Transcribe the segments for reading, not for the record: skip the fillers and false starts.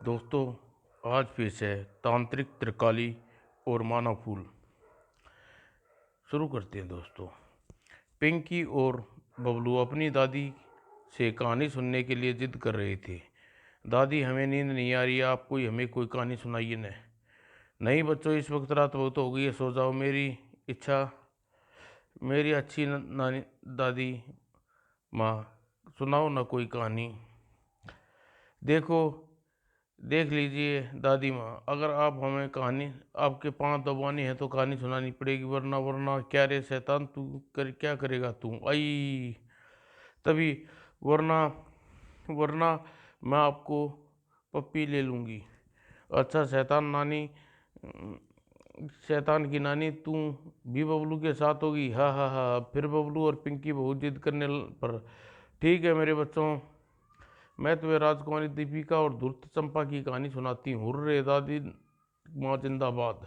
दोस्तों, आज पेश है तांत्रिक त्रिकाली और मानव फूल। शुरू करते हैं दोस्तों। पिंकी और बबलू अपनी दादी से कहानी सुनने के लिए जिद कर रहे थे। दादी, हमें नींद नहीं आ रही है, आप हमें कोई कहानी सुनाइए न। नहीं बच्चों, इस वक्त रात बहुत हो गई है, सो जाओ। मेरी अच्छी नानी दादी माँ, सुनाओ ना कोई कहानी। देखो, देख लीजिए दादी माँ, अगर आप हमें कहानी, आपके पाँव दबानी है तो कहानी सुनानी पड़ेगी, वरना वरना क्या रे शैतान, तू क्या करेगा तू? आई तभी, वरना वरना मैं आपको पप्पी ले लूँगी। अच्छा शैतान की नानी, तू भी बबलू के साथ होगी? हाँ हाँ हाँ। फिर बबलू और पिंकी बहुत जिद करने पर, ठीक है मेरे बच्चों, मैं तुम्हें राजकुमारी दीपिका और धूर्त चंपा की कहानी सुनाती हूँ। हुर्रे दादी माँ जिंदाबाद।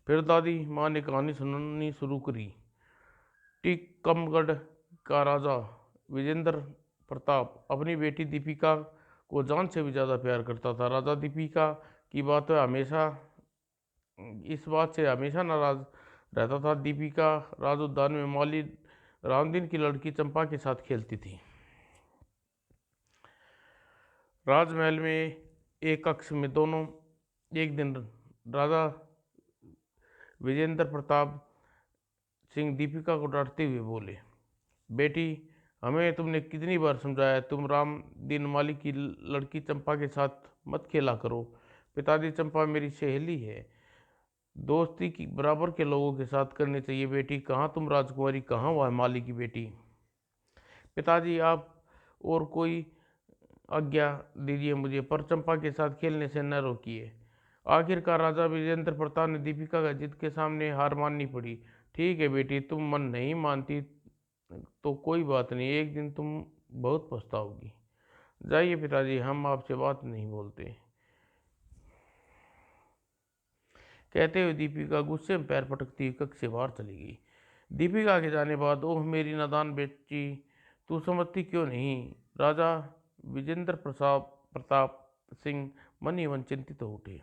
फिर दादी माँ ने कहानी सुनानी शुरू करी। टीकमगढ़ का राजा विजेंद्र प्रताप अपनी बेटी दीपिका को जान से भी ज़्यादा प्यार करता था। राजा दीपिका की बात हमेशा इस बात से हमेशा नाराज रहता था। दीपिका राज उद्यान में माली रामदीन की लड़की चंपा के साथ खेलती थी। राजमहल में एक कक्ष में दोनों एक दिन राजा विजेंद्र प्रताप सिंह दीपिका को डांटते हुए बोले, बेटी, हमें तुमने कितनी बार समझाया, तुम राम दिन माली की लड़की चंपा के साथ मत खेला करो। पिताजी, चंपा मेरी सहेली है, दोस्ती की बराबर के लोगों के साथ करनी चाहिए। बेटी, कहाँ तुम राजकुमारी, कहाँ वह माली की बेटी? पिताजी, आप और कोई आज्ञा दीजिए मुझे, पर चंपा के साथ खेलने से न रोकिए। आखिरकार राजा विजेंद्र प्रताप ने दीपिका का जिद के सामने हार माननी पड़ी। ठीक है बेटी, तुम मन नहीं मानती तो कोई बात नहीं, एक दिन तुम बहुत पछताओगी। जाइए पिताजी, हम आपसे बात नहीं बोलते। कहते हुए दीपिका गुस्से में पैर पटकती हुई कक्ष से बाहर चली गई। दीपिका के जाने बाद, ओह मेरी नादान बेटी, तू समझती क्यों नहीं? राजा विजेंद्र प्रताप सिंह मन ही मन चिंतित हो उठे।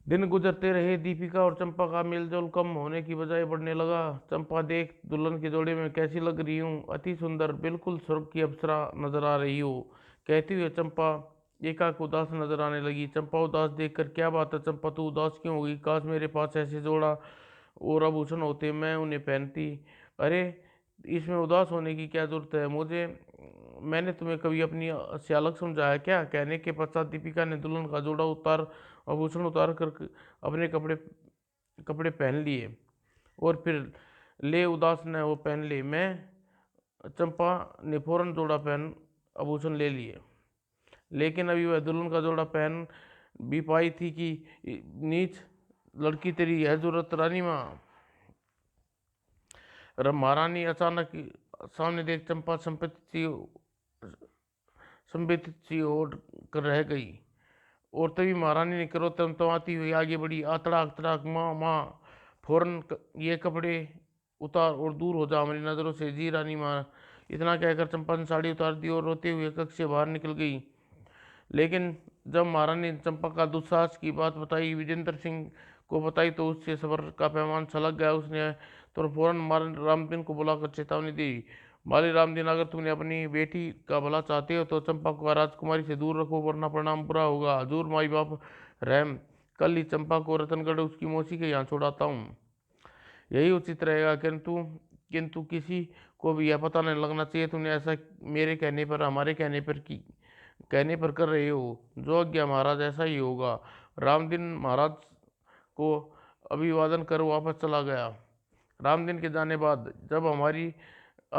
दिन गुजरते रहे, दीपिका और चंपा का मेलजोल कम होने की बजाय बढ़ने लगा। चंपा, देख दुल्हन के जोड़े में कैसी लग रही हूँ, अति सुंदर, बिल्कुल स्वर्ग की अप्सरा नजर आ रही हो। कहती हुए चंपा एकाक उदास नजर आने लगी। चंपा उदास देखकर, क्या बात है चंपा, तू उदास क्यों होगी? काश मेरे पास ऐसे जोड़ा और आभूषण होते, मैं उन्हें पहनती। अरे, इसमें उदास होने की क्या जरूरत है? मैंने तुम्हें कभी अपनी से अलग समझाया क्या? कहने के पश्चात दीपिका ने दुल्हन का जोड़ा आभूषण उतार कर अपने कपड़े कपड़े पहन लिए और फिर ले उदास न वो पहन ले। मैं चंपा ने फौरन जोड़ा पहन आभूषण ले लिए, लेकिन अभी वह दुल्हन का जोड़ा पहन भी पाई थी कि नीच लड़की, तेरी यह जरूरत रानी माँ? महारानी अचानक सामने देख चंपा संबित सी होकर रह गई। और तभी महारानी ने करो तमतमाती हुई आगे बढ़ी। तड़ाक तड़ाक, माँ माँ, फौरन ये कपड़े उतार और दूर हो जा हमारी नज़रों से। जी रानी माँ। इतना कहकर चंपा ने साड़ी उतार दी और रोते हुए कक्ष से बाहर निकल गई। लेकिन जब महारानी ने चंपा का दुस्साहस की बात बताई, विजेंद्र सिंह को बताई, तो उससे सबर का पैमान छलक गया। उसने तो फौरन रामदीन को बुलाकर चेतावनी दी। माली रामदीन, अगर तुमने अपनी बेटी का भला चाहते हो तो चंपा को राजकुमारी से दूर रखो, वरना परिणाम बुरा होगा। हजूर माई बाप रहम, कल ही चंपा को रतनगढ़ उसकी मौसी के यहाँ छोड़ाता हूँ, यही उचित रहेगा। किंतु किंतु किसी को भी यह पता नहीं लगना चाहिए तुमने ऐसा मेरे कहने पर, हमारे कहने पर कर रहे हो। जो आज्ञा महाराज, ऐसा ही होगा। रामदीन महाराज को अभिवादन कर वापस चला गया। रामदीन के जाने बाद अब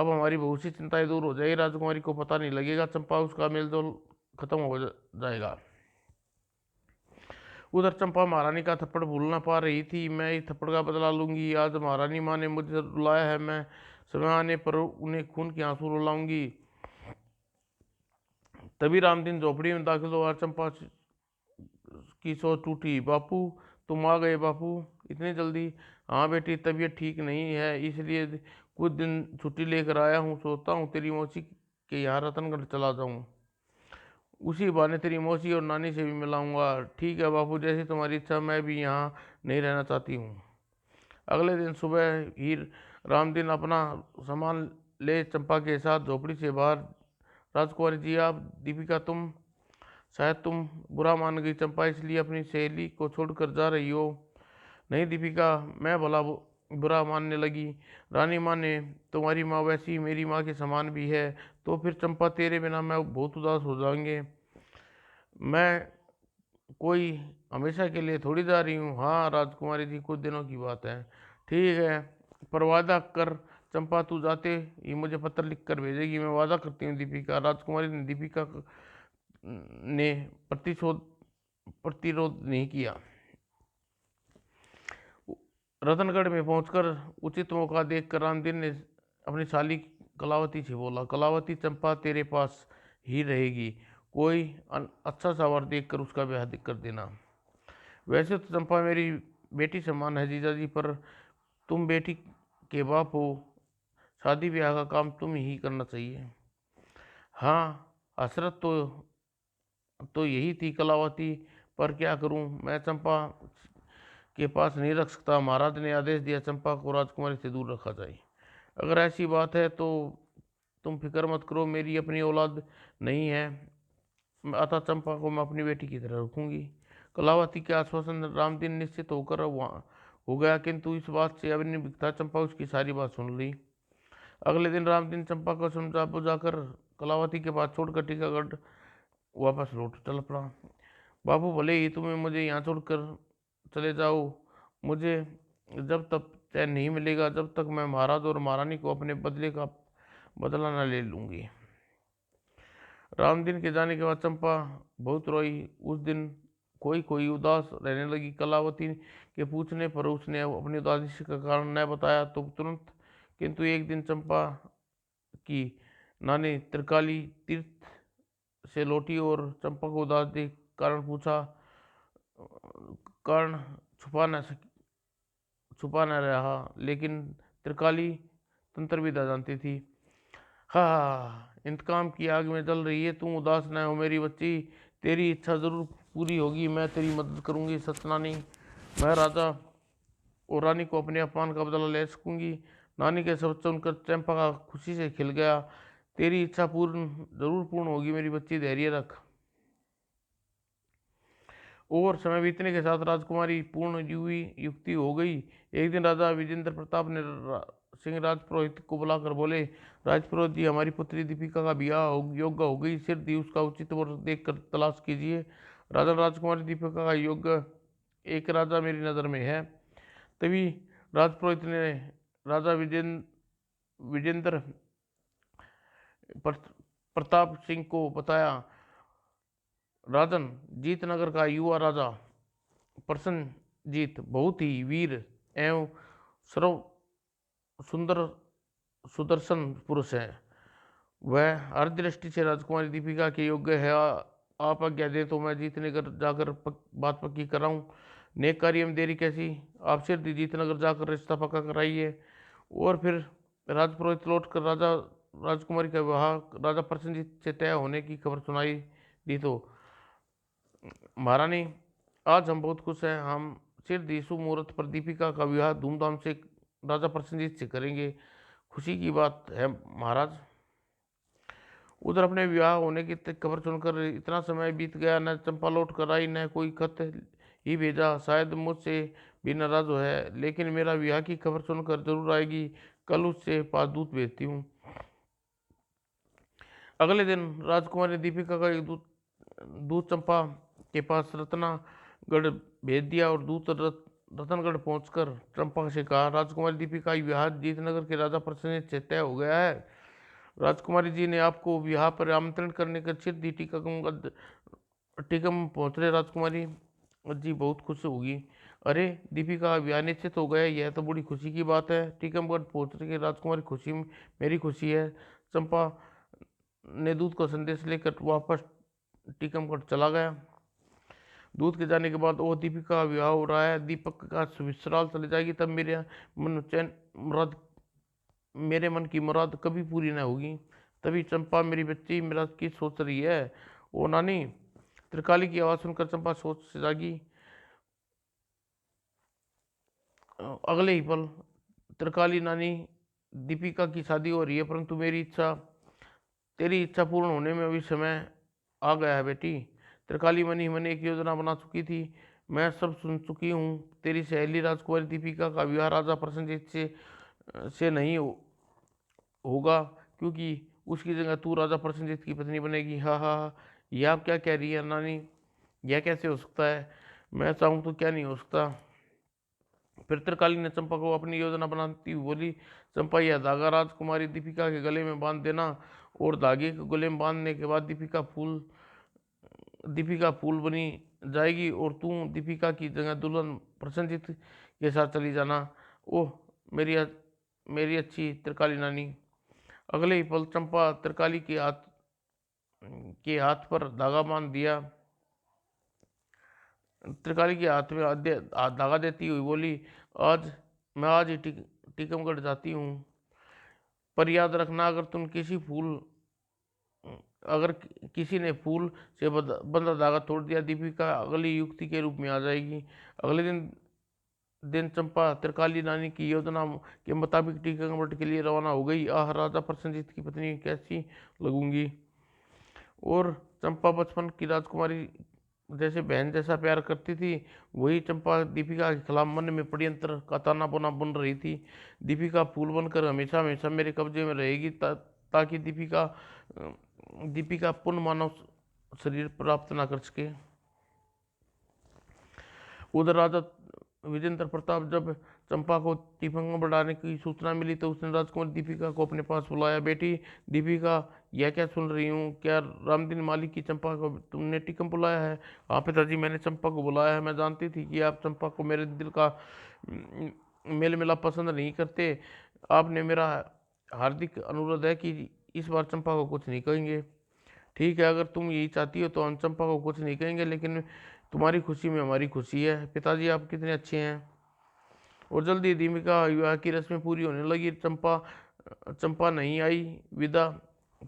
हमारी बहुत सी चिंताएं दूर हो जाएगी। राजकुमारी को पता नहीं लगेगा, चंपा उसका मेलजोल खत्म हो जाएगा। उधर चंपा महारानी का थप्पड़ भूल ना पा रही थी। मैं इस थप्पड़ का बदला लूंगी। आज महारानी माँ ने मुझे रुलाया है, मैं समय आने पर उन्हें खून के आंसू रुलाऊंगी। तभी रामदीन झोपड़ी में दाखिल हुआ। चंपा की सोच टूटी। बापू, तुम आ गए बापू, इतनी जल्दी? हाँ बेटी, तबीयत ठीक नहीं है, इसलिए कुछ दिन छुट्टी लेकर आया हूँ। सोचता हूँ तेरी मौसी के यहाँ रतनगढ़ चला जाऊँ। उसी बहाने तेरी मौसी और नानी से भी मिलाऊंगा। ठीक है बापू, जैसी तुम्हारी इच्छा, मैं भी यहाँ नहीं रहना चाहती हूँ। अगले दिन सुबह ही रामदीन अपना सामान ले चंपा के साथ झोपड़ी से बाहर। राजकुमारी जी, आप दीपिका, शायद तुम बुरा मान गई चंपा, इसलिए अपनी सहेली को छोड़कर जा रही हो। नहीं दीपिका, मैं भला बुरा मानने लगी। रानी माँ ने तुम्हारी माँ वैसी मेरी माँ के समान भी है। तो फिर चंपा, तेरे बिना मैं बहुत उदास हो जाएंगे। मैं कोई हमेशा के लिए थोड़ी जा रही हूँ। हाँ राजकुमारी जी, कुछ दिनों की बात है। ठीक है, पर वादा कर चंपा, तू जाते ही मुझे पत्र लिख कर भेजेगी। मैं वादा करती हूँ दीपिका। राजकुमारी ने दीपिका ने प्रतिरोध नहीं किया। रतनगढ़ में पहुंचकर उचित मौका देखकर रामदीन ने अपनी साली कलावती से बोला, कलावती, चंपा तेरे पास ही रहेगी। कोई अच्छा सा वर देखकर उसका ब्याह कर देना। वैसे तो चंपा मेरी बेटी समान है जीजा जी, पर तुम बेटी के बाप हो, शादी ब्याह का काम तुम ही करना चाहिए। हाँ, हसरत तो यही थी कलावती, पर क्या करूं, मैं चंपा के पास नहीं रख सकता। महाराज ने आदेश दिया चंपा को राजकुमारी से दूर रखा जाए। अगर ऐसी बात है तो तुम फिक्र मत करो, मेरी अपनी औलाद नहीं है, अतः चंपा को मैं अपनी बेटी की तरह रखूंगी। कलावती के आश्वासन रामदीन निश्चित होकर वहाँ हो गया, किंतु इस बात से अब नहीं बिकता। चंपा उसकी सारी बात सुन ली। अगले दिन रामदीन चंपा को समझा बुझाकर कलावती के पास छोड़कर टीकागढ़ वापस लौट चल पड़ा। बाबू, भले ही तुम्हें मुझे यहाँ छोड़कर चले जाओ, मुझे जब तक चैन नहीं मिलेगा, जब तक मैं महाराज और महारानी को अपने बदले का बदला न ले लूंगी। रामदीन के जाने के बाद चंपा बहुत रोई। उस दिन कोई कोई उदास रहने लगी। कलावती के पूछने पर उसने अपनी उदासी का कारण न बताया तो तुरंत, किंतु एक दिन चंपा की नानी त्रिकाली तीर्थ से लौटी और चंपा को उदास देख कारण पूछा। कारण छुपा न रहा, लेकिन त्रिकाली तंत्र विद्या जानती थी। हाँ, इंतकाम की आग में जल रही है, तुम उदास न हो मेरी बच्ची, तेरी इच्छा जरूर पूरी होगी, मैं तेरी मदद करूंगी। सचनानी, मैं राजा और रानी को अपने अपमान का बदला ले सकूंगी। नानी के शब्द सुनकर चंपा का खुशी से खिल गया। तेरी इच्छा जरूर पूर्ण होगी मेरी बच्ची, धैर्य रख। और समय बीतने के साथ राजकुमारी पूर्ण युक्ति हो गई। एक दिन राजा विजेंद्र प्रताप ने सिंह राजपुरोहित को बुलाकर बोले, राजपुरोहित जी, हमारी पुत्री दीपिका का ब्याह योग्य हो गई, सिर दी उसका उचित वर देख कर तलाश कीजिए। राजा, राजकुमारी दीपिका का योग्य एक राजा मेरी नज़र में है। तभी राजपुरोहित ने राजा विजेंद्र प्रताप सिंह को बताया, राजन, जीतनगर का युवा राजा प्रसन्नजीत बहुत ही वीर एवं सर्व सुंदर सुदर्शन पुरुष है। वह हर दृष्टि से राजकुमारी दीपिका के योग्य है। आप आज्ञा दे तो मैं जीतनगर जाकर बात पक्की कराऊं। नेक कार्य में देरी कैसी, आप सिर जीतनगर जाकर रिश्ता पक्का कराइए। और फिर राजपुरोहित लौट कर राजकुमारी का विवाह राजा प्रसन्नजीत से तय होने की खबर सुनाई दी। तो महारानी, आज हम बहुत खुश हैं, हम सिर यीशु मुहूर्त पर दीपिका का विवाह धूमधाम से राजा प्रसन्नजीत से करेंगे। खुशी की बात है महाराज। उधर अपने विवाह होने की खबर सुनकर इतना समय बीत गया, न चंपा लौट कर आई, न कोई खत ही भेजा। शायद मुझसे भी नाराज है, लेकिन मेरा विवाह की खबर सुनकर जरूर आएगी। कल उससे पास दूत भेजती हूँ। अगले दिन राजकुमारी दीपिका का एक दूत चंपा के पास रत्नागढ़ भेज दिया और दूत रतनगढ़ पहुंचकर चंपा से कहा, राजकुमारी दीपिका का विवाह जीतनगर के राजा प्रसन्न से तय हो गया है। राजकुमारी जी ने आपको विवाह पर आमंत्रण करने का चिर दी। टीकम पहुंच रहे राजकुमारी जी बहुत खुश होगी। अरे, दीपिका का विवाह निश्चित हो गया, यह तो बड़ी खुशी की बात है। टीकमगढ़ पहुंच रही राजकुमारी खुशी मेरी खुशी है। चंपा ने दूत को संदेश लेकर वापस टीकमगढ़ चला गया। दूध के जाने के बाद वो दीपिका का विवाह हो रहा है, दीपक का ससुराल चले जाएगी, तब मेरे मन की मुराद कभी पूरी ना होगी। तभी चंपा मेरी बच्ची मेरा की सोच रही है, ओ नानी। त्रिकाली की आवाज़ सुनकर चंपा सोच से जागी। अगले ही पल त्रिकाली नानी, दीपिका की शादी हो रही है, परंतु तेरी इच्छा पूर्ण होने में अभी समय आ गया है बेटी। त्रिकाली मनी ही मन एक योजना बना चुकी थी। मैं सब सुन चुकी हूँ। तेरी सहेली राजकुमारी दीपिका का विवाह राजा प्रसन्नजीत से नहीं होगा, क्योंकि उसकी जगह तू राजा प्रसन्नजीत की पत्नी बनेगी। हा हा हा। ये आप क्या कह रही है नानी? यह कैसे हो सकता है? मैं चाहूँ तो क्या नहीं हो सकता। फिर त्रिकाली ने चंपा को अपनी योजना बनाती हुई बोली, चंपा, यह धागा राजकुमारी दीपिका के गले में बांध देना, और धागे के गले में बांधने के बाद दीपिका फूल बनी जाएगी, और तू दीपिका की जगह दुल्हन प्रसन्नजीत के साथ चली जाना। ओह मेरी अच्छी त्रिकाली नानी। अगले ही पल चंपा त्रिकाली के हाथ पर धागा बांध दिया। त्रिकाली के हाथ में धागा देती हुई बोली, मैं आज ही टीकमगढ़ जाती हूँ, पर याद रखना, अगर किसी ने फूल से बंधा धागा तोड़ दिया, दीपिका अगली युक्ति के रूप में आ जाएगी। अगले दिन चंपा त्रिकाली नानी की योजना के मुताबिक टीकमगढ़ के लिए रवाना हो गई। आह, राजा प्रसन्नजीत की पत्नी कैसी लगूंगी। और चंपा बचपन की राजकुमारी जैसे बहन जैसा प्यार करती थी, वही चंपा दीपिका के खिलाफ मन में षड्यंत्र का ताना बाना बुन रही थी। दीपिका फूल बनकर हमेशा हमेशा मेरे कब्जे में रहेगी, ताकि दीपिका पूर्ण मानव शरीर प्राप्त ना कर सके। उधर राजा विजेंद्र प्रताप, जब चंपा को टीकमगढ़ बढ़ाने की सूचना मिली तो उसने राजकुमारी दीपिका को अपने पास बुलाया। बेटी दीपिका, यह क्या सुन रही हूँ? क्या रामदीन मालिक की चंपा को तुमने टीकम बुलाया है? हाँ पिताजी, मैंने चंपा को बुलाया है। मैं जानती थी कि आप चंपा को मेरे दिल का मेल मिलाप पसंद नहीं करते। आपने मेरा हार्दिक अनुरोध है कि इस बार चंपा को कुछ नहीं कहेंगे। ठीक है, अगर तुम यही चाहती हो तो हम चंपा को कुछ नहीं कहेंगे, लेकिन तुम्हारी खुशी में हमारी खुशी है। पिताजी, आप कितने अच्छे हैं। और जल्दी दीपिका विवाह की रस्में पूरी होने लगी। चंपा नहीं आई। विदा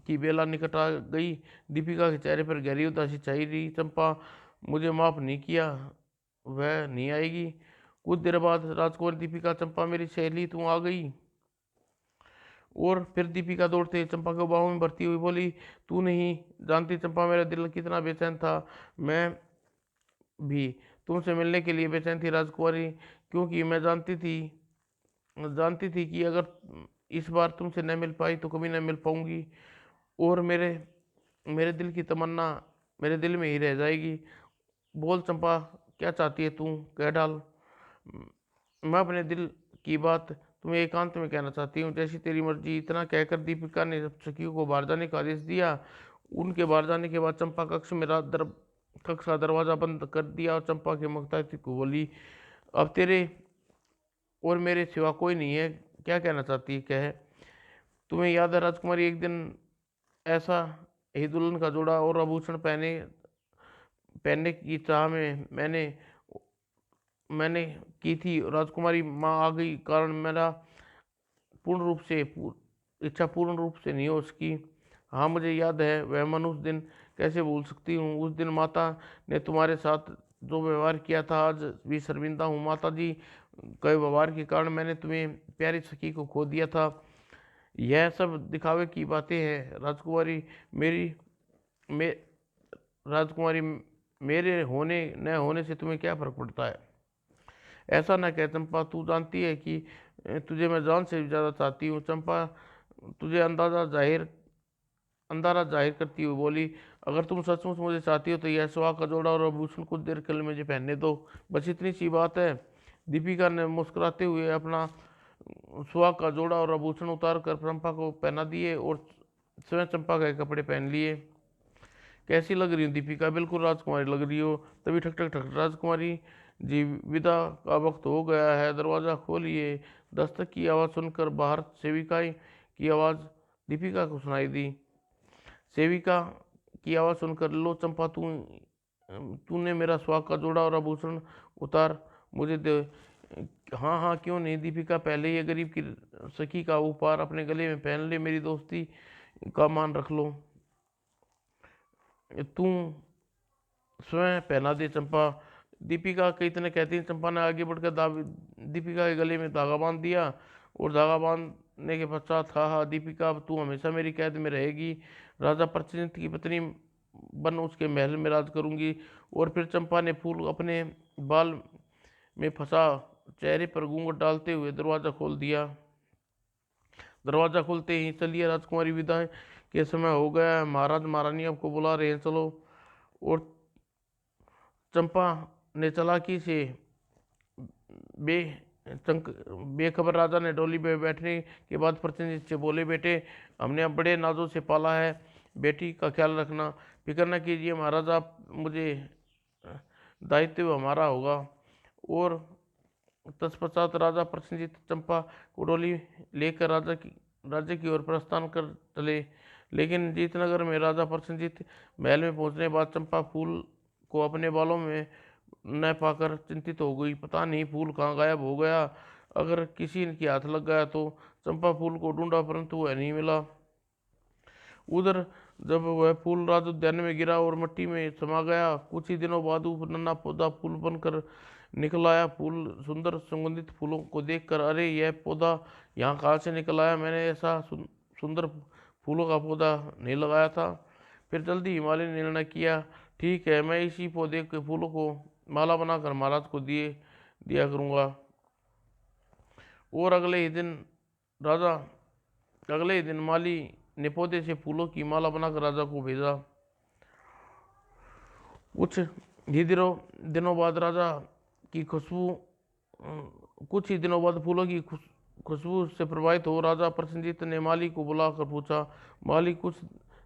की बेला निकट आ गई। दीपिका के चेहरे पर गहरी उदासी छाई रही। चंपा मुझे माफ नहीं किया, वह नहीं आएगी। कुछ देर बाद राजकुमारी दीपिका, चंपा मेरी सहेली, तू आ गई। और फिर दीपिका दौड़ते चंपा को बाहों में भरती हुई बोली, तू नहीं जानती चंपा, मेरा दिल कितना बेचैन था। मैं भी तुमसे मिलने के लिए बेचैन थी राजकुमारी, क्योंकि मैं जानती थी कि अगर इस बार तुमसे न मिल पाई तो कभी न मिल पाऊंगी, और मेरे दिल की तमन्ना मेरे दिल में ही रह जाएगी। बोल चंपा, क्या चाहती है तू? कह डाल। मैं अपने दिल की बात तुम्हें एकांत में कहना चाहती हूँ, जैसी तेरी मर्जी। इतना कहकर दीपिका ने जब सखियों को बाहर जाने का आदेश दिया, उनके बाहर जाने के बाद चंपा कक्ष का दरवाजा बंद कर दिया और चंपा के मुख्तार को बोली, अब तेरे और मेरे सिवा कोई नहीं है। क्या कहना चाहती है, कह। तुम्हें याद है राजकुमारी, एक दिन ऐसा ही दुल्हन का जोड़ा और आभूषण पहनने की चाह में मैंने की थी। राजकुमारी माँ आ गई, कारण मेरा इच्छा पूर्ण रूप से नहीं हो सकी। हाँ, मुझे याद है वह मन। उस दिन कैसे भूल सकती हूँ। उस दिन माता ने तुम्हारे साथ जो व्यवहार किया था, आज भी शर्मिंदा हूँ। माता जी के व्यवहार के कारण मैंने तुम्हें प्यारी सखी को खो दिया था। यह सब दिखावे की बातें हैं राजकुमारी। मेरी मे राजकुमारी, मेरे होने न होने से तुम्हें क्या फर्क पड़ता है? ऐसा ना कह चंपा, तू जानती है कि तुझे मैं जान से भी ज़्यादा चाहती हूँ। चंपा तुझे अंधारा जाहिर करती हुई बोली, अगर तुम सचमुच मुझे चाहती हो तो यह सुहाग का जोड़ा और आभूषण कुछ देर के लिए मुझे पहनने दो। बस इतनी सी बात है। दीपिका ने मुस्कुराते हुए अपना सुहाग का जोड़ा और आभूषण उतार कर चंपा को पहना दिए और स्वयं चंपा के कपड़े पहन लिए। कैसी लग रही हो दीपिका? बिल्कुल राजकुमारी लग रही हो। तभी ठक ठक ठक, राजकुमारी जी, विदा का वक्त हो गया है, दरवाज़ा खोलिए। दस्तक की आवाज़ सुनकर बाहर सेविका की आवाज़ दीपिका को सुनाई दी। सेविका की आवाज़ सुनकर, लो चंपा, तूने मेरा सुहाग का जोड़ा और आभूषण उतार मुझे दे। हाँ हाँ, क्यों नहीं दीपिका, पहले ये गरीब की सखी का उपहार अपने गले में पहन ले, मेरी दोस्ती का मान रख लो। तू स्वयं पहना दे चंपा। दीपिका कई तरह कहती है। चंपा ने आगे बढ़कर दीपिका के गले में धागा बांध दिया और धागा बांधने के पश्चात कहा, दीपिका अब तू हमेशा मेरी कैद में रहेगी। राजा प्रचलित की पत्नी बन उसके महल में राज करूंगी। और फिर चंपा ने फूल अपने बाल में फंसा चेहरे पर घूंघट डालते हुए दरवाजा खोल दिया। दरवाजा खुलते ही, चलिए राजकुमारी, विदाई के समय हो गया है, महाराज महारानी आपको बुला रहे हैं, चलो। और चंपा ने चालाकी से बे बेखबर राजा ने डोली में बैठने के बाद प्रसन्नचित्त से बोले, बेटे हमने अब बड़े नाजों से पाला है, बेटी का ख्याल रखना, फिक्र न कीजिए महाराज, आप मुझे दायित्व हमारा होगा। और तत्पश्चात राजा प्रसन्नचित्त चंपा को डोली लेकर राज्य की ओर प्रस्थान कर चले। लेकिन जीतनगर में राजा प्रसन्नचित्त महल में पहुंचने के बाद चंपा फूल को अपने बालों में न पाकर चिंतित हो गई। पता नहीं फूल कहाँ गायब हो गया, अगर किसी के हाथ लग गया तो। चंपा फूल को ढूंढा परंतु वह नहीं मिला। उधर जब वह फूल राज उद्यान में गिरा और मिट्टी में समा गया, कुछ ही दिनों बाद वो नन्हा पौधा फूल बनकर निकल आया। फूल सुंदर सुगंधित फूलों को देखकर, अरे यह पौधा यहाँ कहाँ से निकल आया, मैंने ऐसा सुंदर फूलों का पौधा नहीं लगाया था। फिर जल्दी हिमालय ने निर्णय किया, ठीक है, मैं इसी पौधे के फूलों को माला बनाकर महाराज को दिया करूँगा। और अगले ही दिन माली ने पौधे से फूलों की माला बनाकर राजा को भेजा। कुछ ही दिनों बाद कुछ ही दिनों बाद फूलों की खुशबू से प्रभावित हो राजा प्रसन्नचित्त ने माली को बुलाकर पूछा, माली, कुछ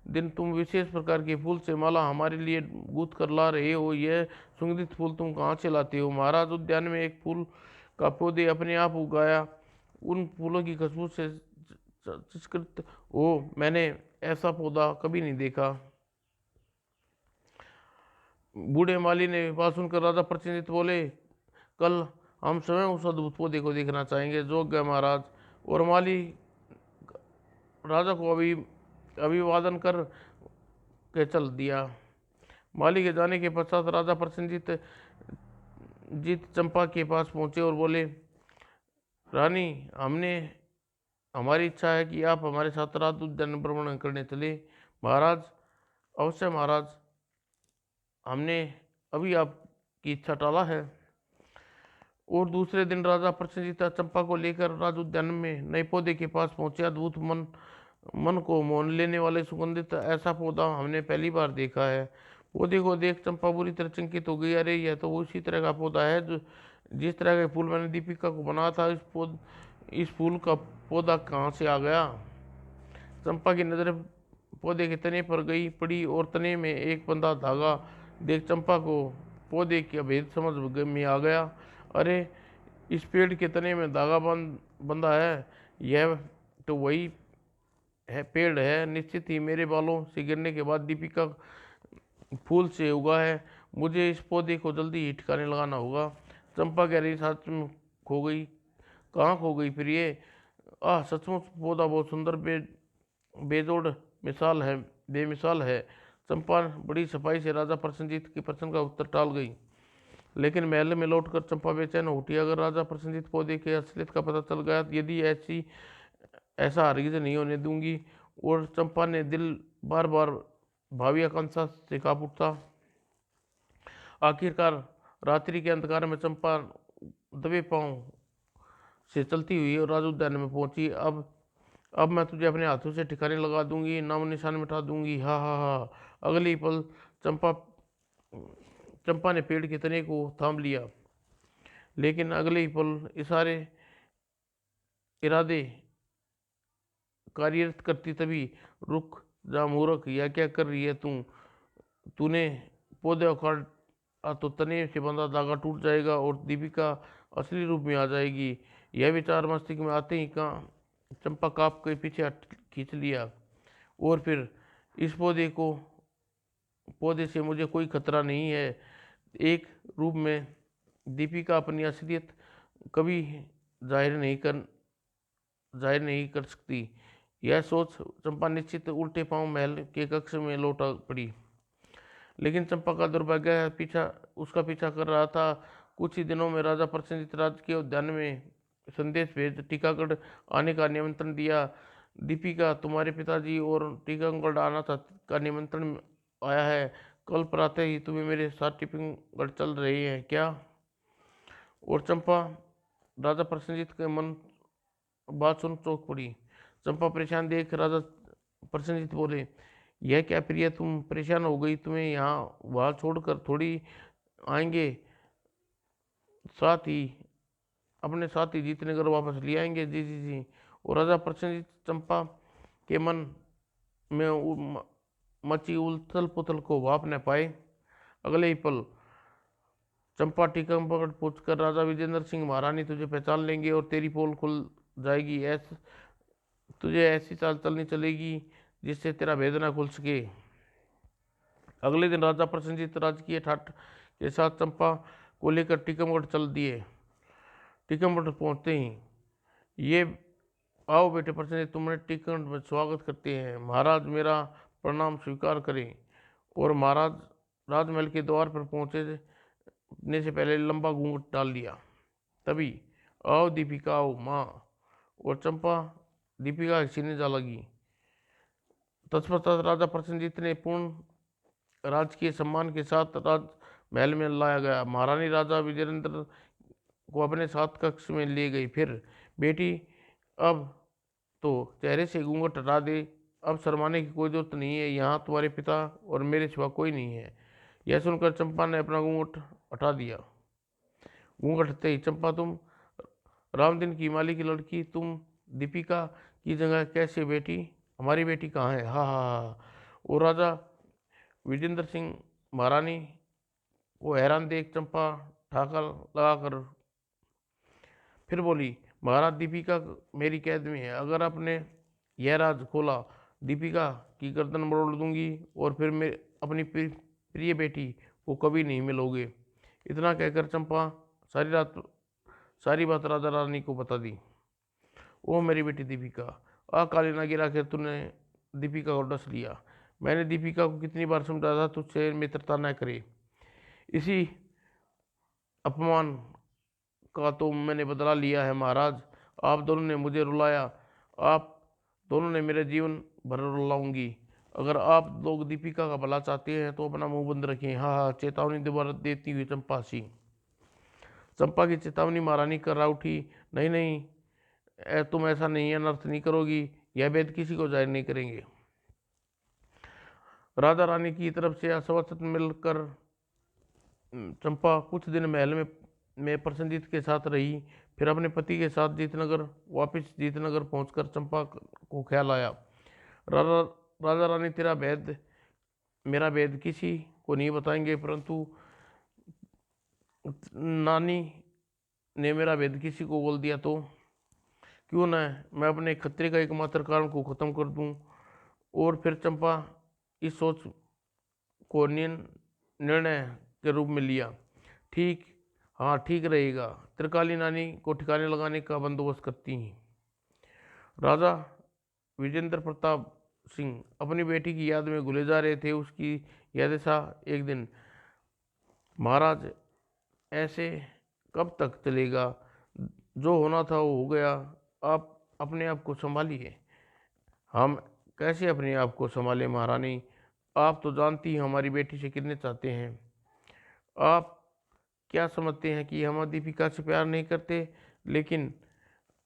दिन तुम विशेष प्रकार के फूल से माला हमारे लिए गूंथ कर ला रहे हो, यह सुगंधित फूल तुम कहाँ से लाते हो? महाराज, उद्यान में एक फूल का पौधे अपने आप उगाया, उन फूलों की खुशबू से चकित हो, मैंने ऐसा पौधा कभी नहीं देखा। बूढ़े माली ने बात सुनकर राजा प्रसन्नचित्त बोले, कल हम स्वयं उस अद्भुत पौधे को देखना चाहेंगे। जोग्य महाराज। और माली राजा को अभिवादन कर के चल दिया। माली के जाने के पश्चात राजा प्रसन्नचित्त चंपा के पास पहुंचे और बोले, रानी, हमारी इच्छा है कि आप हमारे साथ रात उद्यान भ्रमण करने चले। महाराज, अवश्य महाराज, हमने अभी आपकी इच्छा टाला है। और दूसरे दिन राजा प्रसन्नचित्त चंपा को लेकर राज उद्यान में नए पौधे के पास पहुंचे। अद्भुत मन को मोह लेने वाले सुगंधित ऐसा पौधा हमने पहली बार देखा है। पौधे को देख चंपा बुरी तरह चकित हो गई। अरे यह तो उसी तरह का पौधा है जो जिस तरह के फूल मैंने दीपिका को बनाया था। इस फूल का पौधा कहाँ से आ गया? चंपा की नजर पौधे के तने पर पड़ी और तने में एक बंधा धागा देख चंपा को पौधे का भेद समझ में आ गया। अरे, इस पेड़ के तने में धागा बंधा है, यह तो वही पेड़ है, निश्चित ही मेरे बालों से गिरने के बाद दीपिका फूल से उगा है। मुझे इस पौधे को जल्दी ही ठिकाने लगाना होगा। चंपा कह रही, सच में खो गई? कहाँ खो गई फिर ये? सचमुच पौधा बहुत सुंदर बेजोड़ बेमिसाल है। चंपा बड़ी सफाई से राजा प्रसन्नचित्त के प्रश्न का उत्तर टाल गई। लेकिन महल में लौटकर चंपा बेचैन उठी। अगर राजा प्रसन्नचित्त पौधे के असलियत का पता चल गया, यदि ऐसा हरगिज नहीं होने दूंगी। और चंपा ने दिल बार बार भावी आकांक्षा से कांप उठा। आखिरकार रात्रि के अंधकार में चंपा दबे पांव से चलती हुई और राज उद्यान में पहुंची। अब मैं तुझे अपने हाथों से ठिकाने लगा दूंगी, नाम निशान मिटा दूंगी। हा हा हा। अगले ही पल चंपा ने पेड़ के तने को थाम लिया। लेकिन अगले ही पल इरादे कार्यरत करती, तभी, रुक जा मूर्ख, यह क्या कर रही है तूने पौधे उखाड़ा तो तने से बंधा धागा टूट जाएगा और दीपिका असली रूप में आ जाएगी। यह विचार मस्तिष्क में आते ही चंपा कांप के पीछे खींच लिया। और फिर इस पौधे से मुझे कोई खतरा नहीं है। एक रूप में दीपिका अपनी असलियत कभी जाहिर नहीं कर सकती। यह सोच चंपा निश्चित उल्टे पांव महल के कक्ष में लौटा पड़ी। लेकिन चंपा का दुर्भाग्य उसका पीछा कर रहा था। कुछ ही दिनों में राजा प्रसेनजीत राज के उद्यान में संदेश भेज टीकागढ़ आने का निमंत्रण दिया। दीपिका, तुम्हारे पिताजी और टीकमगढ़ आना का निमंत्रण आया है। कल प्रातः ही तुम्हें मेरे साथ टीकमगढ़ चल रहे हैं क्या? और चंपा, राजा प्रसेनजीत के मन बात सुन चौंक पड़ी। चंपा परेशान देख राजा प्रसेनजीत बोले, यह क्या प्रिय, तुम परेशान हो गई? तुम्हें यहाँ वहाँ छोड़कर थोड़ी आएंगे, साथ ही अपने साथ ही जीतने घर वापस ले आएंगे। जी जी जी। और राजा प्रसेनजीत चंपा के मन में मची उथल पुथल को भाप न पाए। अगले ही पल चंपा टीकमगढ़ पहुंचकर, राजा विजेंद्र सिंह महारानी तुझे पहचान लेंगे और तेरी पोल खुल जाएगी। तुझे ऐसी चाल चलनी चलेगी जिससे तेरा भेद न खुल सके। अगले दिन राजा प्रसेनजीत राजकीय ठाट के साथ चंपा को लेकर टीकमगढ़ चल दिए। टीकमगढ़ पहुंचते ही, ये आओ बेटे प्रसेनजीत, तुम्हारे टीकमगढ़ में स्वागत करते हैं। महाराज मेरा प्रणाम स्वीकार करें। और महाराज राजमहल के द्वार पर पहुंचने से पहले लंबा घूंघट डाल लिया। तभी, आओ दीपिका, आओ माँ। और चंपा दीपिका के सीने जा लगी। तत्पश्चात राजा प्रसेनजीत ने पूर्ण राजकीय सम्मान के साथ राजमहल में लाया गया। महारानी राजा विजेंद्र को अपने साथ कक्ष में ले गई। फिर, बेटी, अब तो चेहरे से घूंघट हटा दे। अब शर्माने की कोई जरूरत नहीं है। यहाँ तुम्हारे पिता और मेरे सिवा कोई नहीं है। यह सुनकर चंपा ने अपना घूंघट हटा दिया। घूंघट हटते ही, चंपा, तुम रामदीन की माली की लड़की, तुम दीपिका की जगह कैसे बेटी? हमारी बेटी कहाँ है? हा हा हा। और राजा विजेंद्र सिंह महारानी को हैरान देख चंपा ठाका लगाकर फिर बोली, महाराज, दीपिका मेरी कैद में है। अगर आपने यह राज खोला, दीपिका की गर्दन मरोड़ दूंगी और फिर मैं अपनी प्रिय बेटी को कभी नहीं मिलोगे। इतना कहकर चंपा सारी बात राजा रानी को बता दी। ओ मेरी बेटी दीपिका, काली ना गिरा के तूने दीपिका को डस लिया। मैंने दीपिका को कितनी बार समझाया था तुझसे मित्रता न करे। इसी अपमान का तो मैंने बदला लिया है। महाराज, आप दोनों ने मुझे रुलाया, आप दोनों ने मेरे जीवन भर रुलाऊंगी। अगर आप लोग दीपिका का भला चाहते हैं तो अपना मुंह बंद रखें। हाँ हाँ। चेतावनी दोबारा देती हुई चंपा सी। चंपा की चेतावनी महारानी कर उठी। नहीं नहीं, तुम ऐसा नहीं अनर्थ नहीं करोगी। यह भेद किसी को जाहिर नहीं करेंगे। राजा रानी की तरफ से आश्वासन मिलकर चंपा कुछ दिन महल में प्रसेनजीत के साथ रही। फिर अपने पति के साथ जीतनगर पहुंचकर चंपा को ख्याल आया, राजा राजा रानी, मेरा भेद किसी को नहीं बताएंगे, परंतु नानी ने मेरा भेद किसी को बोल दिया तो क्यों न मैं अपने खतरे का एकमात्र कारण को खत्म कर दूं। और फिर चंपा इस सोच को निर्णय के रूप में लिया। ठीक रहेगा। त्रिकाली नानी को ठिकाने लगाने का बंदोबस्त करती हैं। राजा विजेंद्र प्रताप सिंह अपनी बेटी की याद में घुले जा रहे थे। उसकी यह दशा एक दिन, महाराज, ऐसे कब तक चलेगा? जो होना था वो हो गया। आप अपने आप को संभालिए। हम कैसे अपने आप को संभालें महारानी? आप तो जानती हैं हमारी बेटी से कितने चाहते हैं। आप क्या समझते हैं कि हम दीपिका से प्यार नहीं करते? लेकिन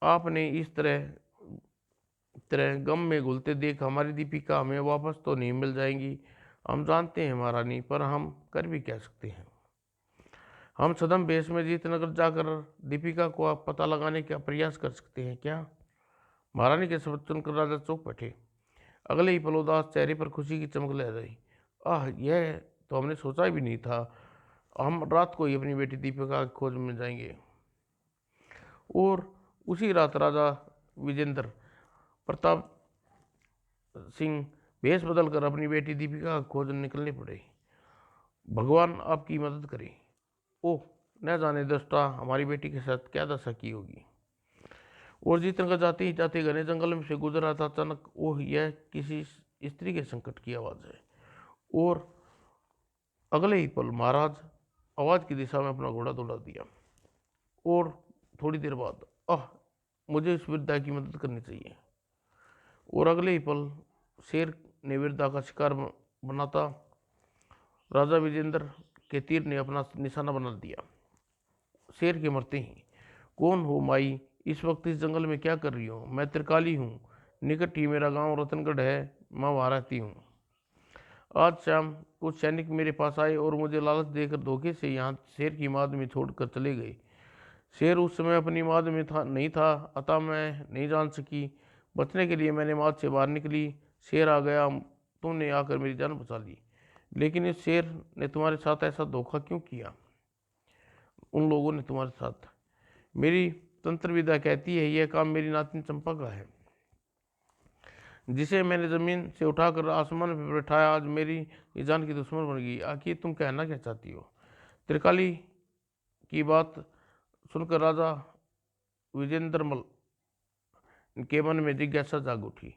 आपने इस तरह गम में घुलते देख हमारी दीपिका हमें वापस तो नहीं मिल जाएंगी। हम जानते हैं महारानी, पर हम कर भी क्या सकते हैं? हम सदम बेस में जीतनगर जाकर दीपिका को आप पता लगाने का प्रयास कर सकते हैं क्या? महारानी के शब्द सुनकर राजा चौंक बैठे। अगले ही पल उदास चेहरे पर खुशी की चमक लहर आई। यह तो हमने सोचा भी नहीं था। हम रात को ही अपनी बेटी दीपिका की खोज में जाएंगे। और उसी रात राजा विजेंद्र प्रताप सिंह भेष बदलकर अपनी बेटी दीपिका की खोज निकलने पड़े। भगवान आपकी मदद करे। ओह, न जाने दृष्टा हमारी बेटी के साथ क्या दशा की होगी। और जीतनगर जाते ही जाते घने जंगल में से गुजर रहा था। अचानक, ओह, यह किसी स्त्री के संकट की आवाज़ है। और अगले ही पल महाराज आवाज़ की दिशा में अपना घोड़ा दौड़ा दिया और थोड़ी देर बाद मुझे इस वृद्धा की मदद करनी चाहिए। और अगले ही पल शेर ने वृद्धा का शिकार बनाता राजा विजेंद्र के तीर ने अपना निशाना बना दिया। शेर के मरते ही, कौन हो माई, इस वक्त इस जंगल में क्या कर रही हो? मैं त्रिकाली हूँ, निकट ही मेरा गांव रतनगढ़ है, मैं वहाँ रहती हूँ। आज शाम कुछ सैनिक मेरे पास आए और मुझे लालच देकर धोखे से यहाँ शेर की माद में छोड़कर चले गए। शेर उस समय अपनी माद में नहीं था, अतः मैं नहीं जान सकी। बचने के लिए मैंने माद से बाहर निकली, शेर आ गया, तुमने आकर मेरी जान बचा ली। लेकिन इस शेर ने तुम्हारे साथ ऐसा धोखा क्यों किया? उन लोगों ने तुम्हारे साथ? मेरी तंत्र विद्या कहती है यह काम मेरी नातिन चंपा का है, जिसे मैंने जमीन से उठाकर आसमान पर बैठाया। आज मेरी ये जान की दुश्मन बन गई। आखिर तुम कहना क्या चाहती हो? त्रिकाली की बात सुनकर राजा विजेंद्रमल के मन में जिज्ञासा जाग उठी।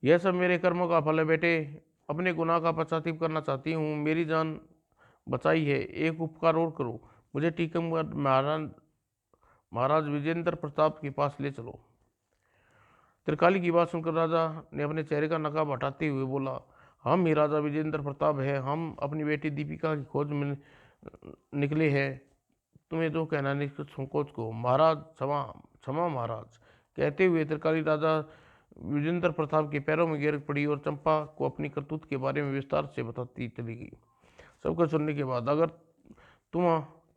यह सब मेरे कर्मों का फल है बेटे, अपने गुनाह का पश्चाताप करना चाहती हूँ। मेरी जान बचाई है, एक उपकार और करो, मुझे टीकमगढ़ महाराज विजेंद्र प्रताप के पास ले चलो। त्रिकाली की बात सुनकर राजा ने अपने चेहरे का नकाब हटाते हुए बोला, हम ही राजा विजेंद्र प्रताप है, हम अपनी बेटी दीपिका की खोज में निकले हैं। तुम्हें जो कहना संकोच को। महाराज क्षमा क्षमा महाराज, कहते हुए त्रिकाली राजा विजेंद्र प्रताप के पैरों में गिर पड़ी और चंपा को अपनी करतूत के बारे में विस्तार से बताती चली गई। सब कुछ सुनने के बाद, अगर तुम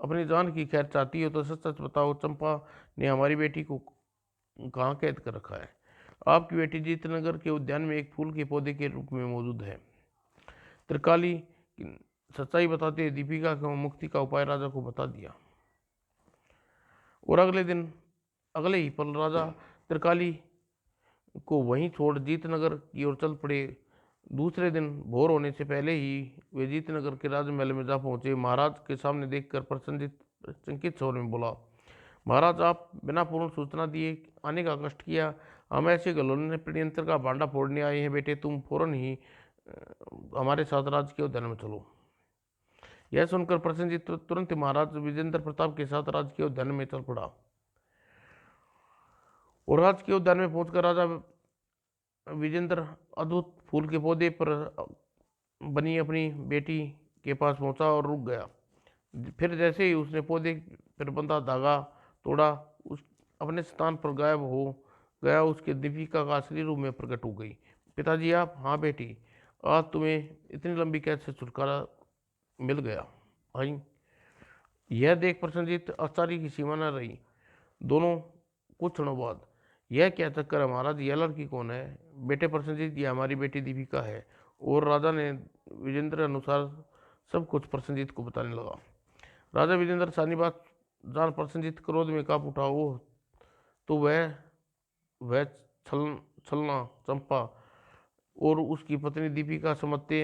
अपनी जान की खैर चाहती हो तो सच सच बताओ, चंपा ने हमारी बेटी को कहाँ कैद कर रखा है? आपकी बेटी जीतनगर के उद्यान में एक फूल के पौधे के रूप में मौजूद है। त्रिकाली सच्चाई बताते हुए दीपिका को मुक्ति का उपाय राजा को बता दिया। और अगले ही पल राजा त्रिकाली को वहीं छोड़ जीतनगर की ओर चल पड़े। दूसरे दिन भोर होने से पहले ही वे जीतनगर के राजमहल में जा पहुंचे। महाराज के सामने देखकर प्रसन्नजित चंकित स्वर में बोला, महाराज आप बिना पूर्ण सूचना दिए आने का कष्ट किया। हम ऐसे गलोने षड्यंत्र का भांडा फोड़ने आए हैं बेटे, तुम फौरन ही हमारे साथ राज के उद्यान में चलो। यह सुनकर प्रसन्नजित तुरंत महाराज विजेंद्र प्रताप के साथ राज के उद्यान में चल पड़ा। और राज के उद्यान में पहुंचकर राजा विजेंद्र अद्भुत फूल के पौधे पर बनी अपनी बेटी के पास पहुंचा और रुक गया। फिर जैसे ही उसने पौधे पर बंधा धागा तोड़ा, उस अपने स्थान पर गायब हो गया। उसके दीपिका का असली रूप में प्रकट हो गई। पिताजी आप? हाँ बेटी, आज तुम्हें इतनी लंबी कैद से छुटकारा मिल गया। आई यह देख प्रसन्नजीत आश्चर्य की सीमा न रही। दोनों कुछ क्षणों बाद, यह क्या चक्कर है महाराज, यह लड़की कौन है? बेटे प्रसन्नजीत, यह हमारी बेटी दीपिका है। और राजा ने विजेंद्र अनुसार सब कुछ प्रसन्नजीत को बताने लगा। राजा विजेंद्र सारी बात जान प्रसन्नजीत क्रोध में कांप उठा। ओह, तो वह छलना चंपा और उसकी पत्नी दीपिका समझते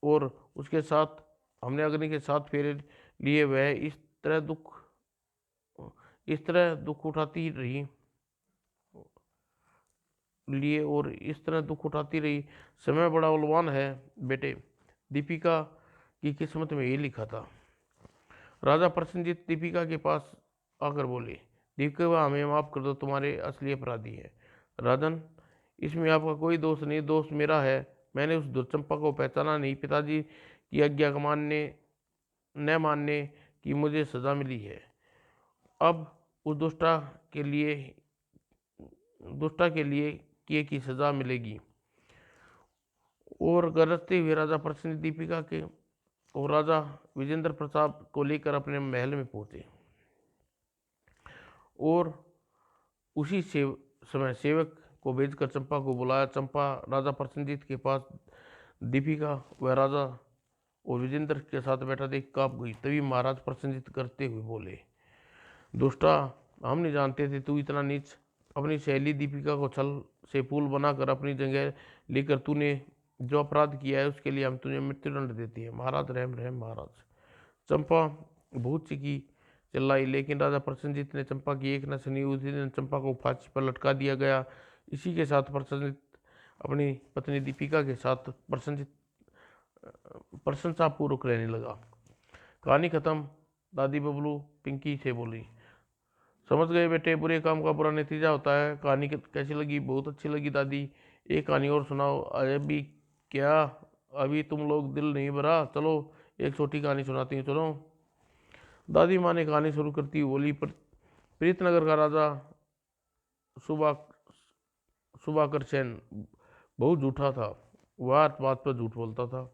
और उसके साथ हमने अग्नि के 7 फेरे लिए, वह इस तरह दुख उठाती रही लिए और इस तरह दुख उठाती रही। समय बड़ा बलवान है बेटे, दीपिका की किस्मत में ये लिखा था। राजा प्रसन्नजीत दीपिका के पास आकर बोले, दीपिका हमें माफ कर दो, तुम्हारे असली अपराधी है। राजन, इसमें आपका कोई दोष नहीं, दोष मेरा है। मैंने उस दुर्चंपा को पहचाना नहीं। पिताजी की आज्ञा न मानने की मुझे सजा मिली है। अब उस दुष्टा के लिए किए की सजा मिलेगी। और गरजते हुए राजा प्रसन्न दीपिका के और राजा विजेंद्र प्रताप को लेकर अपने महल में पहुंचे। और उसी समय सेवक को भेजकर चंपा को बुलाया। चंपा राजा प्रसन्नजीत के पास दीपिका व राजा और विजेंद्र के साथ बैठा देख कांप गई। तभी महाराज प्रसन्नजीत करते हुए बोले, दुष्टा, हम नहीं जानते थे तू इतना नीच। अपनी सहेली दीपिका को छल से फूल बनाकर अपनी जगह लेकर तूने जो अपराध किया है उसके लिए हम तुझे मृत्युदंड देते हैं। महाराज रहम रहम महाराज। चंपा बहुत चिकी चिल्लाई, लेकिन राजा प्रसन्नजीत ने चंपा की एक न सुनी। उसी दिन चंपा को फांसी पर लटका दिया गया। इसी के साथ प्रसन्नजीत अपनी पत्नी दीपिका के साथ प्रसन्नजीत प्रशंसापूर्वक रहने लगा। कहानी खत्म। दादी बबलू पिंकी से बोली, समझ गए बेटे, बुरे काम का बुरा नतीजा होता है। कहानी कैसी लगी? बहुत अच्छी लगी दादी। एक कहानी और सुनाओ। अभी क्या? अभी तुम लोग दिल नहीं भरा? चलो एक छोटी कहानी सुनाती हूँ, चलो। दादी माँ ने कहानी शुरू करती हुई बोली, प्रीतनगर का राजा सुबह सुबहकर सेन बहुत झूठा था। वह हर बात पर झूठ बोलता था।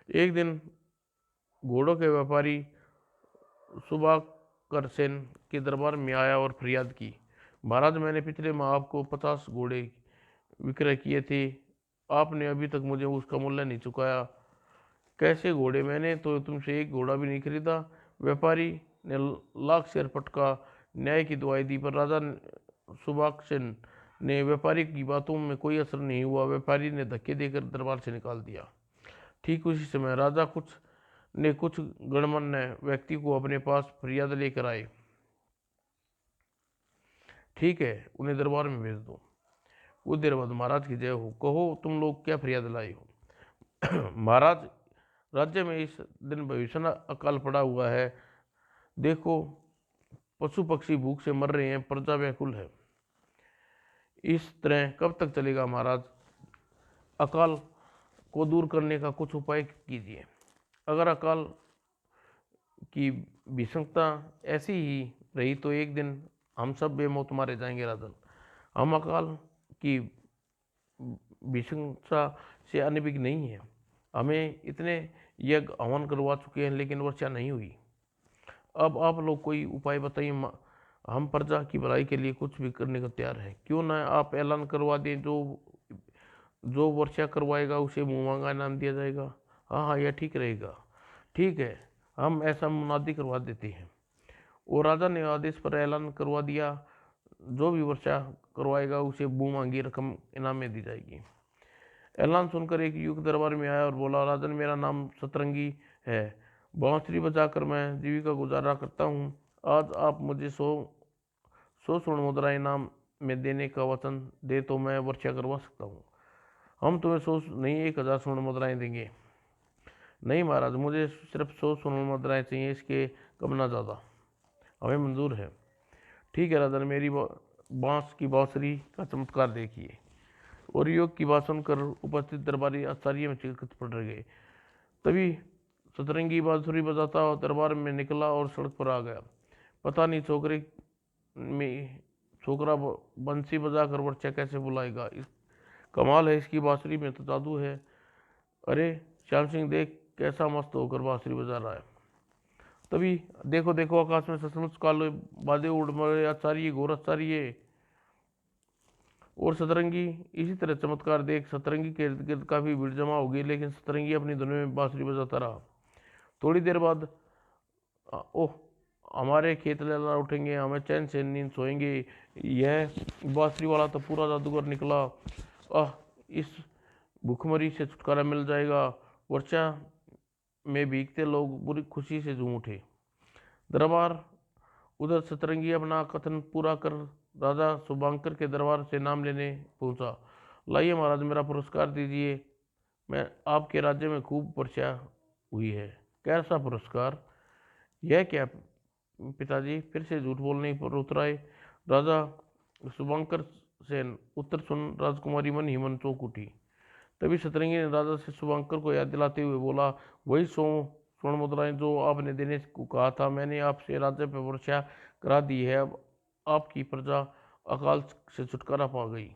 एक दिन घोड़ों के व्यापारी सुबहकर सेन के दरबार में आया और फरियाद की, महाराज, मैंने पिछले माह आपको 50 घोड़े विक्रय किए थे। आपने अभी तक मुझे उसका मूल्य नहीं चुकाया। कैसे घोड़े? मैंने तो तुमसे एक घोड़ा भी नहीं खरीदा। व्यापारी ने लाख शेर पटका। न्याय की दुआई दी, पर राजा सुबहसेन ने व्यापारी की बातों में कोई असर नहीं हुआ। व्यापारी ने धक्के देकर दरबार से निकाल दिया। ठीक उसी समय राजा कुछ गणमान्य व्यक्ति को अपने पास फरियाद लेकर आए। ठीक है, उन्हें दरबार में भेज दो। कुछ देर बाद, महाराज की जय हो। कहो तुम लोग क्या फरियाद लाए हो? महाराज, राज्य में इस दिन भीषण अकाल पड़ा हुआ है। देखो, पशु पक्षी भूख से मर रहे हैं, प्रजा व्याकुल है। इस तरह कब तक चलेगा महाराज? अकाल को दूर करने का कुछ उपाय कीजिए। अगर अकाल की भीषणता ऐसी ही रही तो एक दिन हम सब बेमौत मारे जाएंगे राजन। हम अकाल की भीषणता से अनभिज्ञ नहीं है। हमें इतने यज्ञ हवन करवा चुके हैं, लेकिन वर्षा नहीं हुई। अब आप लोग कोई उपाय बताइए। हम प्रजा की भलाई के लिए कुछ भी करने को तैयार हैं। क्यों ना आप ऐलान करवा दें, जो जो वर्षा करवाएगा उसे मुँह मांगा इनाम दिया जाएगा। हाँ हाँ, यह ठीक रहेगा। ठीक है, हम ऐसा मुनादी करवा देते हैं। और राजा ने आदेश पर ऐलान करवा दिया, जो भी वर्षा करवाएगा उसे मुँह मांगी रकम इनाम में दी जाएगी। ऐलान सुनकर एक युवक दरबार में आया और बोला, राजन, मेरा नाम सतरंगी है। बांसुरी बजाकर मैं जीविका गुजारा करता हूँ। आज आप मुझे 100 स्वर्ण मुद्रा इनाम में देने का वचन दे तो मैं वर्षा करवा सकता हूँ। हम तुम्हें 100 नहीं, 1000 स्वर्ण मुद्राएं देंगे। नहीं महाराज, मुझे सिर्फ 100 स्वर्ण मुद्राएं चाहिए, इसके कम ना ज़्यादा। हमें मंजूर है। ठीक है राजन, मेरी बांस की बांसुरी का चमत्कार देखिए। और युवक की बात सुनकर उपस्थित दरबारी आश्चर्य में चिल्कत पड़ गए। तभी सतरंगी बांसुरी बजाता हुआ दरबार में निकला और सड़क पर आ गया। पता नहीं छोकरा बंसी बजाकर वर्षा कैसे बुलाएगा। कमाल है, इसकी बांसुरी में तो जादू है। अरे श्याम सिंह, देख कैसा मस्त होकर बांसुरी बजा रहा है। तभी देखो देखो, आकाश में सचमुच काले बादल उड़ मरे। आचार्य, घोर आचार्य। और सतरंगी इसी तरह चमत्कार देख सतरंगी के इर्द गिर्द काफी भीड़ जमा हो गई, लेकिन सतरंगी अपनी धुन में बांसुरी बजाता रहा। थोड़ी देर बाद, ओह, हमारे खेत लहरा उठेंगे, हमें चैन से नींद सोएंगे। यह बांसुरी वाला तो पूरा जादूगर निकला। आह, इस भूखमरी से छुटकारा मिल जाएगा। वर्षा में भीगते लोग बुरी खुशी से झूम उठे। दरबार उधर सतरंगी अपना कथन पूरा कर राजा शुभांकर के दरबार से नाम लेने पहुंचा। लाइए महाराज, मेरा पुरस्कार दीजिए। मैं आपके राज्य में खूब वर्षा हुई है। कैसा पुरस्कार? यह क्या पिताजी? फिर से झूठ बोलने पर उतराए राजा शुभांकर सेन। उत्तर सुन राजकुमारी मन ही मन चौंक उठी। तभी सतरंगी ने राजा से शुभांकर को याद दिलाते हुए बोला, वही 100 स्वर्ण मुद्राएं जो आपने देने को कहा था, मैंने आपसे राज्य पर वर्षा करा दी है। अब आपकी प्रजा अकाल से छुटकारा पा गई।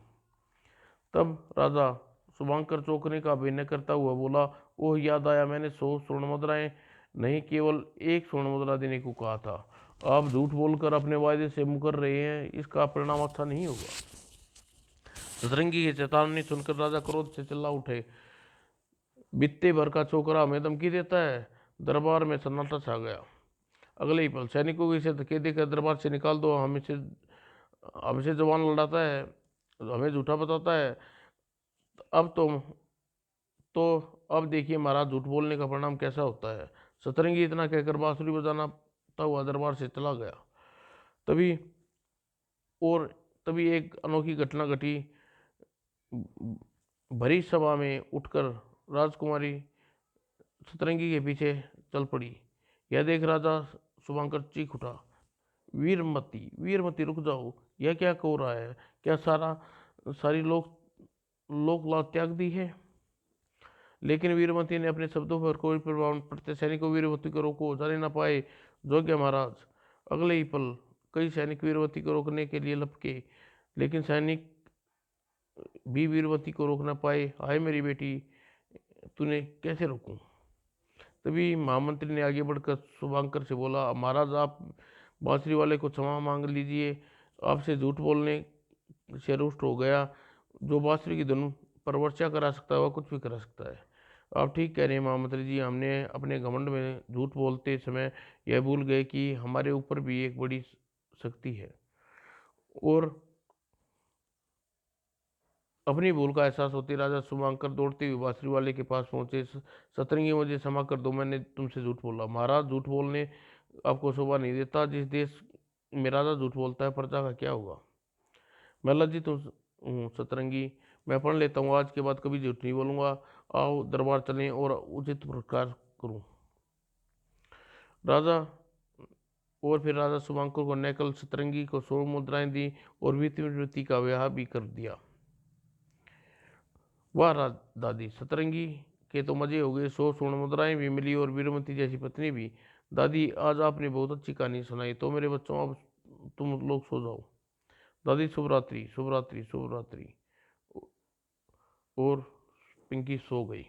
तब राजा शुभांकर चौंकने का अभिनय करता हुआ बोला, ओह, याद आया, मैंने 100 स्वर्ण मुद्राएं नहीं, केवल 1 स्वर्ण मुद्रा देने को कहा था। आप झूठ बोलकर अपने वायदे से मुकर रहे हैं। इसका परिणाम अच्छा नहीं होगा। सतरंगी की चेतावनी सुनकर राजा क्रोध से चिल्ला उठे, बित्ते भर का छोकरा हमें धमकी देता है। दरबार में सन्नाटा छा गया। अगले ही पल सैनिकों को इसे धक्के देकर दरबार से निकाल दो। हमसे जवान लड़ाता है, हमें झूठा बताता है। अब तो अब देखिए महाराज, झूठ बोलने का परिणाम कैसा होता है। सतरंगी इतना कहकर बांसुरी बजाना हुआ दरबार से चला गया। तभी और तभी एक अनोखी घटना घटी। भरी सभा में उठकर राजकुमारी सतरंगी के पीछे चल पड़ी। यह देख राजा शुभंकर चीख उठा, वीरमती, वीरमती रुक जाओ, यह क्या हो रहा है? क्या सारी लोक लाज त्याग दी है? लेकिन वीरमती ने अपने शब्दों पर कोई प्रभाव न पड़ते सैनिकों वीरवती को रोको जाने न पाए। जोग्य महाराज, अगले ही पल कई सैनिक वीरवती को रोकने के लिए लपके, लेकिन सैनिक भी वीरवती को रोक न पाए। हाय मेरी बेटी, तूने कैसे रोकूं? तभी महामंत्री ने आगे बढ़कर शुभांकर से बोला, महाराज आप बांसुरी वाले को क्षमा मांग लीजिए, आपसे झूठ बोलने से रुष्ट हो गया। जो बांसुरी की धुन पर वर्षा करा सकता है वह कुछ भी करा सकता है। आप ठीक कह रहे हैं महामंत्री जी, हमने अपने घमंड में झूठ बोलते समय यह भूल गए कि हमारे ऊपर भी एक बड़ी शक्ति है। और अपनी भूल का एहसास होते राजा शुभांकर दौड़ते हुए बांसुरी वाले के पास पहुंचे। सतरंगी, मुझे क्षमा कर दो, मैंने तुमसे झूठ बोला। महाराज, झूठ बोलने आपको शोभा नहीं देता। जिस देश में राजा झूठ बोलता है प्रजा का क्या होगा? मैं लज्जित हूँ सतरंगी, मैं पढ़ लेता हूँ, आज के बाद कभी झूठ नहीं बोलूंगा। आओ दरबार चलें और उचित प्रकार करूँ। राजा और फिर राजा शुभांकर को नकल सतरंगी को 100 मुद्राएं दी और वीरमती का ब्याह भी कर दिया। वाह दादी, सतरंगी के तो मजे हो गए, 100 स्वर्ण मुद्राएं भी मिली और वीरमती जैसी पत्नी भी। दादी, आज आपने बहुत अच्छी कहानी सुनाई। तो मेरे बच्चों, अब तुम लोग सो जाओ। दादी, शुभ रात्रि, शुभ रात्रि, शुभ रात्रि। और पिंकी सो गई।